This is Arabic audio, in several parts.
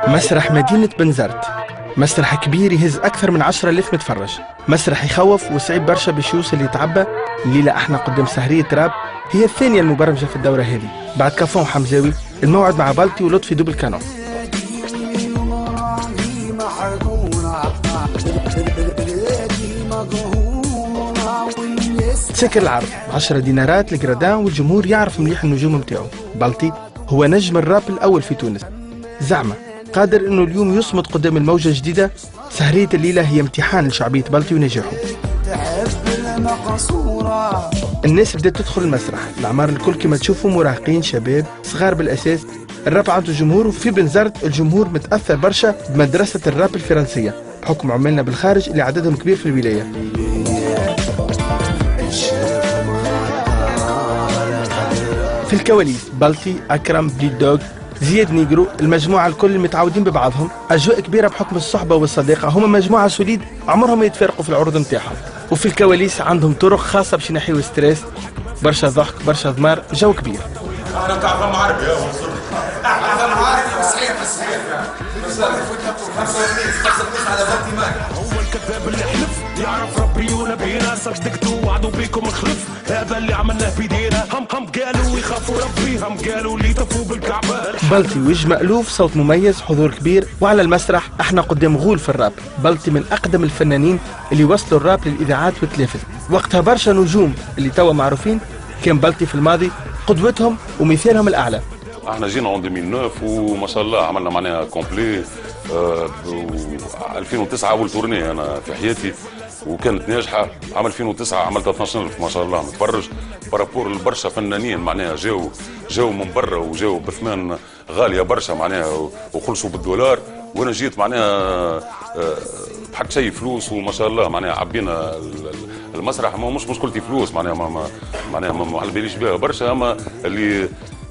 مسرح مدينة بنزرت، مسرح كبير يهز أكثر من 10,000 متفرج، مسرح يخوف وصعيب برشا باش يوصل يتعبى. الليلة احنا قدام سهرية راب، هي الثانية المبرمجة في الدورة هذه بعد كافون حمزاوي. الموعد مع بلطي ولطفي دوبل كانون. تسكر العرض 10 دينارات الجرادان، والجمهور يعرف مليح النجوم متاعو. بلطي هو نجم الراب الأول في تونس، زعمة قادر انه اليوم يصمد قدام الموجة الجديدة. سهرية الليلة هي امتحان لشعبية بلطي ونجاحه. الناس بدأت تدخل المسرح، الأعمار الكل كما تشوفوا مراهقين شباب صغار بالأساس. الراب عنده جمهور، وفي بنزرت الجمهور متأثر برشا بمدرسة الراب الفرنسية بحكم عمالنا بالخارج اللي عددهم كبير في الولاية. في الكواليس بلطي، أكرم، بليد دوغ، زياد نيجرو، المجموعة الكل متعودين ببعضهم، أجواء كبيرة بحكم الصحبة والصداقة. هما مجموعة سوليد عمرهم ما يتفارقوا في العروض نتاعهم. وفي الكواليس عندهم طرق خاصة باش ينحيوا ستريس، برشا ضحك، برشا ضمار، جو كبير. انا تعرف عربي يا منصور. تعرف عربي صحيح صحيح. على بلطي ماك. هو الكذاب اللي حلف يعرف ربي ونبينا صدقتوا وعدوا بيكم خلف. هذا اللي عملناه بيدينا. هم قالوا يخافوا ربي، هم قالوا اللي طفوا بالكعبة. بلطي وجه مألوف، صوت مميز، حضور كبير. وعلى المسرح احنا قدام غول في الراب. بلطي من أقدم الفنانين اللي وصلوا الراب للإذاعات والتلفز. وقتها برشا نجوم اللي توا معروفين كان بلطي في الماضي قدوتهم ومثالهم الأعلى. احنا جينا عام 2009 وما شاء الله عملنا معناها كومبلي. 2009 اول تورني انا في حياتي وكانت ناجحه. عام 2009 عملت 12,000 ما شاء الله متفرج بارابور لبرشا فنانين معناها جاو من برا وجاو بثمان غاليه برشا معناها وخلصوا بالدولار. وانا جيت معناها بحق شيء فلوس وما شاء الله معناها عبينا المسرح. مش مشكلتي فلوس معناها ما على باليش بها برشا. اما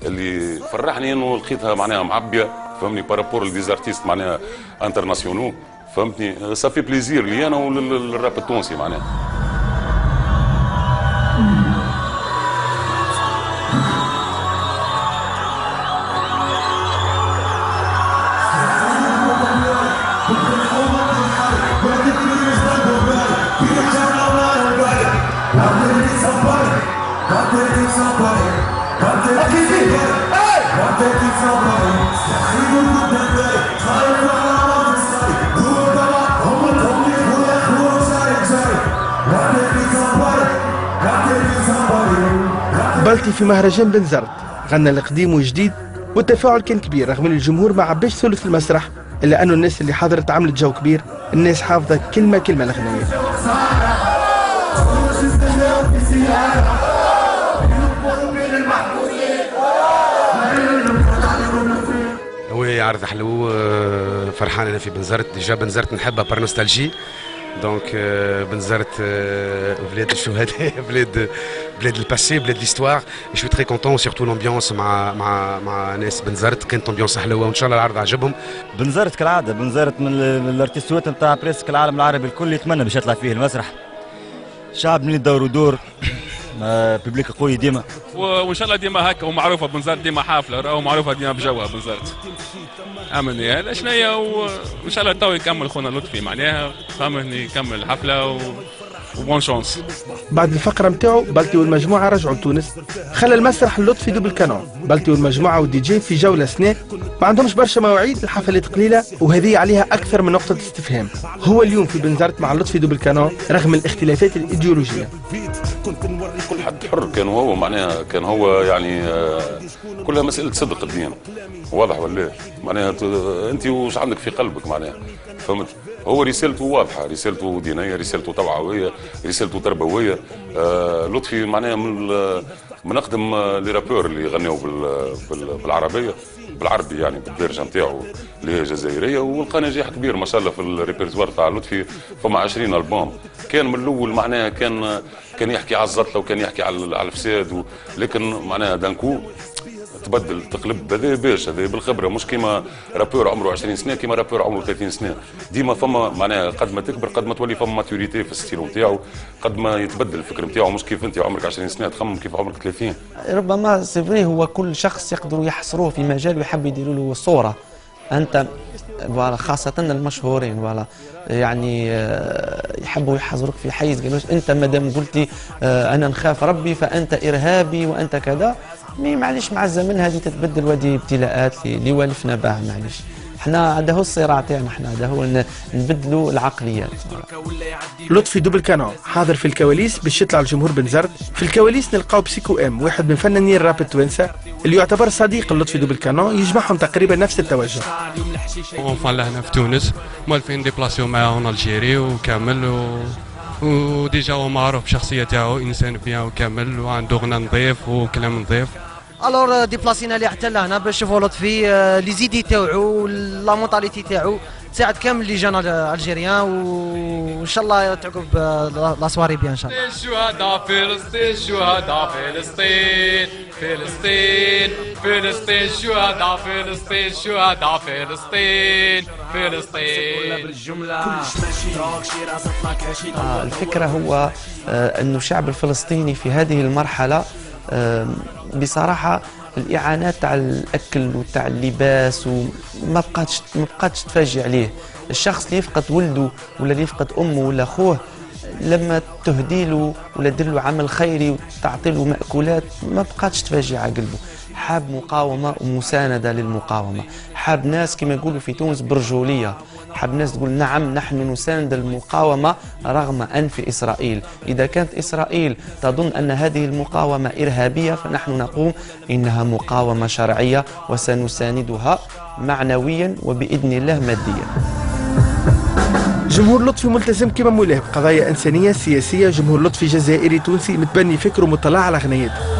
اللي فرحني انه لقيتها معناها معبيه فهمني بارابور لديزارتيست معناها انترناسيونو فهمتني. صافي بليزير لي انا وللراب التونسي معناها. بلطي في مهرجان بنزرت غنى القديم والجديد، والتفاعل كان كبير رغم ان الجمهور ما عباش ثلث المسرح، الا انه الناس اللي حضرت عملت جو كبير. الناس حافظه كلمه الأغنية. وي عرض حلو. فرحان انا في بنزرت. ديجا بنزرت نحبها بار نوستالجي. دونك بنزرت بلاد الشهداء، بلاد الباسي، بلاد ليستوار. جو تري كونتون سورتو لومبيونس مع ناس بنزرت. كانت امبيونس حلوه وان شاء الله العرض عجبهم. بنزرت كالعاده، بنزرت من الارتيستوات نتاع بريسك العالم العربي الكل يتمنى باش يطلع فيه المسرح. شعب من دور ودور، ببليك قوي ديما، وان شاء الله ديما هكا. ومعروفه بنزرت ديما حافله، راهو معروفه ديما بجوها بنزرت. امني هذا شنيا، وان شاء الله تو يكمل خونا لطفي معناها فهمني يكمل الحفله وبون شانس. بعد الفقره نتاعو بلطي والمجموعه رجعوا لتونس، خلى المسرح لطفي دوبل كانون. بلطي والمجموعه والدي جي في جوله سنة، ما عندهمش برشا مواعيد، الحفلات قليله وهذه عليها اكثر من نقطه استفهام. هو اليوم في بنزرت مع لطفي دوبل كانون رغم الاختلافات الايديولوجيه. كل حد حر، كان هو معناها كان هو يعني كلها مساله صدق الدين. واضح ولا معناها انت وش عندك في قلبك معناها فهمت. هو رسالته واضحه، رسالته دينيه، رسالته توعويه، رسالته تربويه. لطفي معناها من اقدم لي رابور اللي يغنيوا بالعربيه بالعربي يعني بالدارجه نتاعو اللي هي جزائريه. ولقى نجاح كبير ما شاء الله في الريبرتوار تاع لطفي. فما 20 البوم. كان من الاول معناها كان يحكي على الزطله وكان يحكي على الفساد لكن معناها دانكو تبدل تقلب. هذا باش هذا بالخبره، مش كيما رابور عمره 20 سنه كيما رابور عمره 30 سنه. ديما فما معناها قد ما تكبر قد ما تولي فما ماتوريتي في الستيل نتاعو، قد ما يتبدل الفكر نتاعو. مش كيف انت عمرك 20 سنه تخمم كيف عمرك 30. ربما سي فري هو كل شخص يقدروا يحصروه في مجال ويحب يديروا له صوره انت فوالا خاصة المشهورين فوالا يعني يحبوا يحذروك في حيز، قالوش انت مادام قلتي انا نخاف ربي فانت ارهابي وانت كذا. معليش مع الزمن هذه تتبدل، ودي ابتلاءات اللي والفنا بها. معليش احنا هذا هو الصراع تاعنا، احنا هذا هو نبدلوا العقليات. لطفي دوبل كانون حاضر في الكواليس باش يطلع الجمهور بنزرت. في الكواليس نلقاو بسيكو ام، واحد من فنانين الراب التوانسه اللي يعتبر صديق لطفي دوبل كانون، يجمعهم تقريبا نفس التوجه. اونفان لهنا في تونس موالفين ديبلاسيو معاه الجيري وكامل وديجا هو معروف بشخصيه تاعو، انسان بيان وكامل وعنده غنى نظيف وكلام نظيف. الور ديبلاسينا ليه حتى لهنا باش نشوفوا لطفي لي زيدي تاعو لا مونتاليتي تاعو تساعد كامل لي جان الجيريان، وان شاء الله تعقب لا سواري بيان ان شاء الله. الشهداء فلسطين، شهداء فلسطين، فلسطين فلسطين، شهداء فلسطين، شهداء فلسطين، فلسطين. الفكرة هو أنه الشعب الفلسطيني في هذه المرحلة بصراحة الإعانات تاع الأكل وتاع اللباس وما بقاتش تفاجئ عليه. الشخص اللي يفقد ولده ولا اللي يفقد أمه ولا أخوه، لما تهدي له ولا دير له عمل خيري وتعطي له مأكولات ما بقاتش تفاجئ على قلبه. حاب مقاومة ومساندة للمقاومة، حاب ناس كما يقولوا في تونس برجولية، حاب ناس تقول نعم نحن نساند المقاومة رغم أنف إسرائيل. إذا كانت إسرائيل تظن أن هذه المقاومة إرهابية فنحن نقول إنها مقاومة شرعية وسنساندها معنويا وبإذن الله ماديا. جمهور لطفي ملتزم كما مولاه بقضايا إنسانية سياسية. جمهور لطفي جزائري تونسي متبني فكره مطلع على غنيته.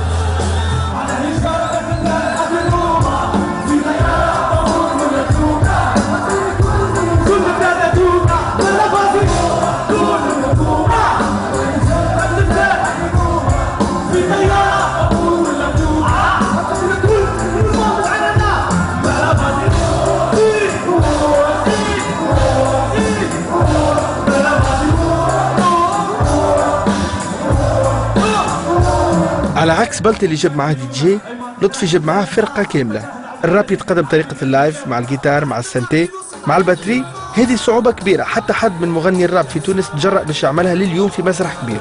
على عكس بلطي اللي جاب معاه دي جي، لطفي جاب معاه فرقة كاملة. الراب يتقدم طريقة اللايف مع الجيتار مع السنتي مع الباتري. هذه صعوبة كبيرة، حتى حد من مغني الراب في تونس تجرأ باش يعملها لليوم في مسرح كبير.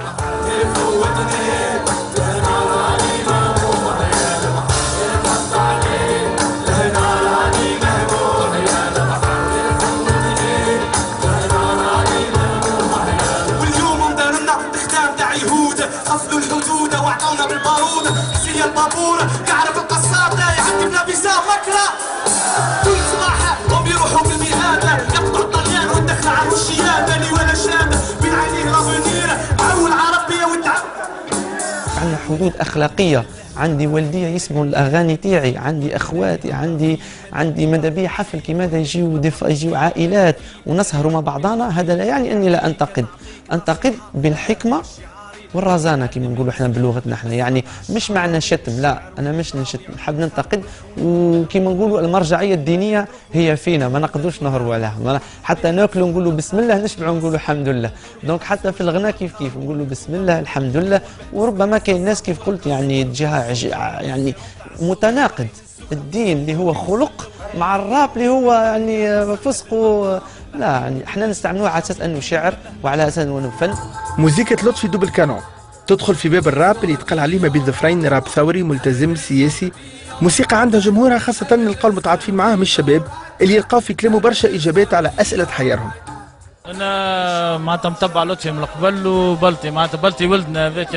كعرف القصاب لا يعدي بلا فيزا مكره كل صباح هم يروحوا بالمهاده يقطع الطليان والدخل على الشياده لي ولا شاده بين عينيه رافينير عول عربيه والتعب. عندنا حدود اخلاقيه، عندي والديه يسمعوا الاغاني تاعي، عندي اخواتي، عندي ماذا بيا حفل كي ماذا يجيو عائلات ونسهروا مع بعضنا. هذا لا يعني اني لا انتقد بالحكمه والرزانه كما نقولوا احنا بلغتنا احنا، يعني مش معنى شتم، لا انا مش نشتم، نحب ننتقد. وكما نقولوا المرجعيه الدينيه هي فينا، ما نقدروش نهربوا عليها. حتى ناكلوا نقولوا بسم الله، نشبعوا نقولوا الحمد لله. دونك حتى في الغناء كيف نقولوا بسم الله الحمد لله. وربما كاين ناس كيف قلت يعني جهه يعني متناقض، الدين اللي هو خلق مع الراب اللي هو يعني فسق. لا يعني احنا نستعملوه على اساس انه شعر وعلى اساس انه فن. موسيقى لطفي دوبل كانون تدخل في باب الراب اللي يتقال عليه ما بين ظفرين، راب ثوري ملتزم سياسي. موسيقى عندها جمهورها، خاصة نلقاو المتعاطفين معاه من الشباب اللي يلقاو في كلامه برشا اجابات على اسئلة حيرهم. انا معناتها متبع لطفي من قبل وبلطي، معناتها بلطي ولدنا هذاك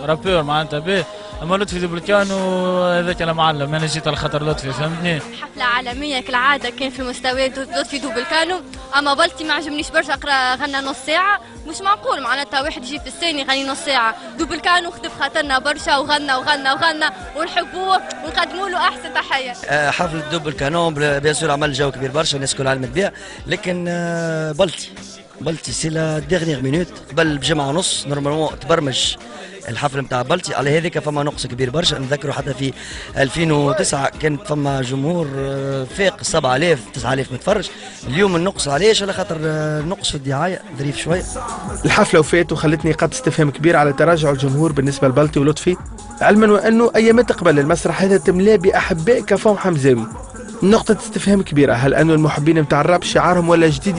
رابور معناتها به، اما لطفي دوبل كانون هذاك انا معلم، انا جيت على خاطر لطفي فهمتني. حفلة عالمية كالعادة كان في مستوى لطفي دوبل كانون، اما بلطي ما عجبنيش برشا، غنى نص ساعة، مش معقول معناتها واحد يجي في الثاني يغني نص ساعة. دوبل كانون خطف خاطرنا برشا وغنى وغنى وغنى ونحبوه ونقدموا له احسن تحية. حفلة دوبل كانون بيان سور عمل جو كبير برشا، الناس كلها علمت بها، لكن بلطي سي لا ديغنيغ مينوت قبل بجمعة ونص نورمالمون تبرمج الحفل نتاع بلطي، على هذيك فما نقص كبير برشا. نذكروا حتى في 2009 كانت فما جمهور فاق 7000 9000 متفرج. اليوم النقص علاش؟ على خاطر النقص في الدعايه ظريف شويه. الحفله وفات وخلتني قد استفهام كبير على تراجع الجمهور بالنسبه لبلطي ولطفي، علما وانه ايامات قبل المسرح هذا تملاه باحباء كفاهم حمزاوي. نقطة استفهام كبيرة، هل أنه المحبين متاع الراب شعارهم ولا جديد